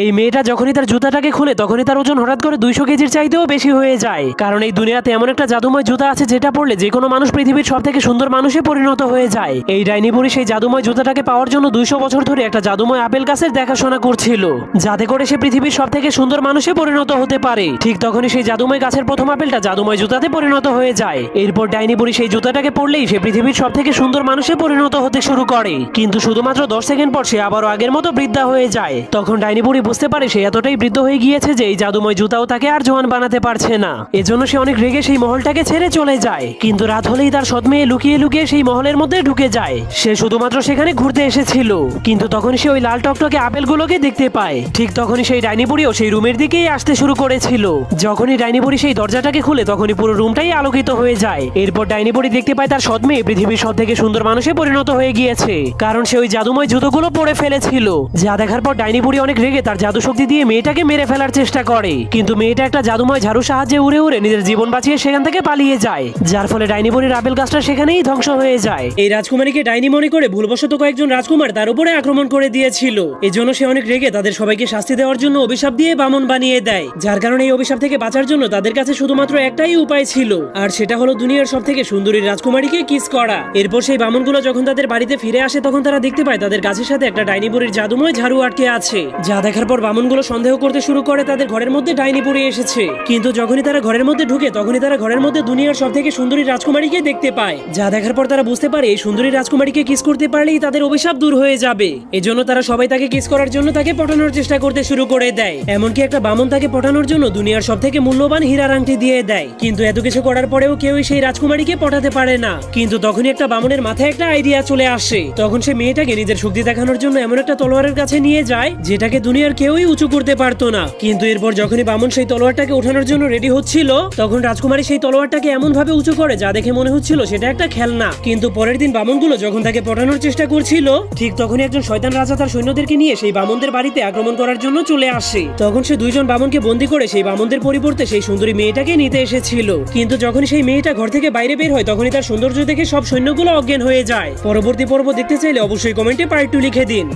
এই মেয়েটা যখনই তার জুতাটাকে খুলে তখনই তার ওজন হঠাৎ করে 200 কেজির চাইতেও বেশি হয়ে যায়। কারণ এই দুনিয়াতে এমন একটা জাদুময় জুতা আছে যেটা পরলে যে কোনো মানুষ পৃথিবীর সব থেকে সুন্দর মানুষে পরিণত হয়ে যায়। এই ডাইনি বুড়ি সেই জাদুময় জুতাটাকে পাওয়ার জন্য 200 বছর ধরে একটা জাদুময় আপেল গাছের দেখাশোনা করছিল, যাতে করে সে পৃথিবীর সব থেকে সুন্দর মানুষে পরিণত হতে পারে। ঠিক তখনই সেই জাদুময় গাছের প্রথম আপেলটা জাদুময় জুতাতে পরিণত হয়ে যায়। এরপর ডাইনি বুড়ি সেই জুতাটাকে পরলেই সে পৃথিবীর সব থেকে সুন্দর মানুষে পরিণত হতে শুরু করে। কিন্তু শুধুমাত্র 10 সেকেন্ড পর সে আবারও আগের মতো বৃদ্ধা হয়ে যায়। তখন ডাইনি বুড়ি বুঝতে পারে সে এতটাই বৃদ্ধ হয়ে গিয়েছে যে এই জাদুময় জুতাও তাকে আর জোয়ান বানাতে পারছে না। এজন্য সে অনেক রেগে সেই মহলটাকে ছেড়ে চলে যায়। কিন্তু রাত হলেই তার সৎ মেয়ে লুকিয়ে লুকিয়ে সেই মহলের মধ্যে ঢুকে যায়। সে শুধুমাত্র সেখানে ঘুরতে এসেছিল, কিন্তু তখন সে ওই লাল টকটকে আপেলগুলোকে দেখতে পায়। ঠিক তখনই সেই ডাইনি বুড়িও সেই রুমের দিকেই আসতে শুরু করেছিল। যখনই ডাইনি বুড়ি সেই দরজাটাকে খুলে তখনই পুরো রুমটাই আলোকিত হয়ে যায়। এরপর ডাইনি বুড়ি দেখতে পায় তার সৎ মেয়ে পৃথিবীর সব থেকে সুন্দর মানুষে পরিণত হয়ে গিয়েছে, কারণ সে ওই জাদুময় জুতোগুলো পরে ফেলেছিল। যা দেখার পর ডাইনি বুড়ি অনেক রেগে তার জাদু শক্তি দিয়ে মেয়েটাকে মেরে ফেলার চেষ্টা করে, কিন্তু মেয়েটা একটা জাদুময় ঝাড়ুর সাহায্যে উড়ে উড়ে নিজের জীবন বাঁচিয়ে সেখান থেকে পালিয়ে যায়, যার ফলে ডাইনি বুড়ির আপেল গাছটা সেখানেই ধ্বংস হয়ে যায়। এই রাজকুমারীকে ডাইনি মনে করে ভুলবশত কয়েকজন রাজকুমার তার উপরে আক্রমণ করে দিয়েছিল। এজন্য সে অনেক রেগে তাদের সবাইকে শাস্তি দেওয়ার জন্য অভিশাপ দিয়ে বামন বানিয়ে দেয়, যার কারণে এই অভিশাপ থেকে বাঁচার জন্য তাদের কাছে শুধুমাত্র একটাই উপায় ছিল, আর সেটা হলো দুনিয়ার সব থেকে সুন্দরী রাজকুমারীকে কিস করা। এরপর সেই বামনগুলো যখন তাদের বাড়িতে ফিরে আসে তখন তারা দেখতে পায় তাদের গাছের সাথে একটা ডাইনি বুড়ির জাদুময় ঝাড়ু আটকে আছে। যা দেখার পর বামনগুলো সন্দেহ করতে শুরু করে তাদের ঘরের মধ্যে ডাইনি বুড়ি এসেছে। কিন্তু যখনই তারা ঘরের মধ্যে ঢুকে তখনই তারা ঘরের মধ্যে দুনিয়ার সব থেকে সুন্দরী রাজকুমারীকে দেখতে পায়। যা দেখার পর তারা বুঝতে পারে এই সুন্দরী রাজকুমারীকে কিস করতে পারলেই তাদের অভিশাপ দূর হয়ে যাবে। এজন্য তারা সবাই তাকে কিস করার জন্য তাকে পটানোর চেষ্টা করতে শুরু করে দেয়। এমনকি একটা বামন তাকে পটানোর জন্য দুনিয়ার সব থেকে মূল্যবান হীরার আংটি দিয়ে দেয়। কিন্তু এত কিছু করার পরেও কেউই সেই রাজকুমারীকে পটাতে পারে না। কিন্তু তখনই একটা বামনের মাথায় একটা আইডিয়া চলে আসে। তখন সে মেয়েটাকে নিজের শক্তি দেখানোর জন্য এমন একটা তলোয়ারের কাছে নিয়ে যায় যেটাকে দুনিয়ার কেউই উঁচু করতে পারতো না। কিন্তু এরপর যখনই বামন সেই তলোয়ারটাকে ওঠানোর জন্য রেডি হচ্ছিল তখন রাজকুমারী সেই তলোয়ারটাকে এমন ভাবে উঁচু করে যা দেখে মনে হচ্ছিল সেটা একটা খেলনা। কিন্তু পরের দিন বামনগুলো যখন তাকে পটানোর চেষ্টা করছিল ঠিক তখনই একজন শয়তান রাজা তার সৈন্যদেরকে নিয়ে সেই বামনদের বাড়িতে আক্রমণ করার জন্য চলে আসে। তখন সে দুইজন বামনকে বন্দী করে সেই বামনদের পরিবর্তে সেই সুন্দরী মেয়েটাকে নিতে এসেছিল। কিন্তু যখন সেই মেয়েটা ঘর থেকে বাইরে বের হয় তখনই তার সৌন্দর্য দেখে সব সৈন্যগুলো অজ্ঞান হয়ে যায়। পরবর্তী পর্ব দেখতে চাইলে অবশ্যই কমেন্টে পার্ট 2 লিখে দিন।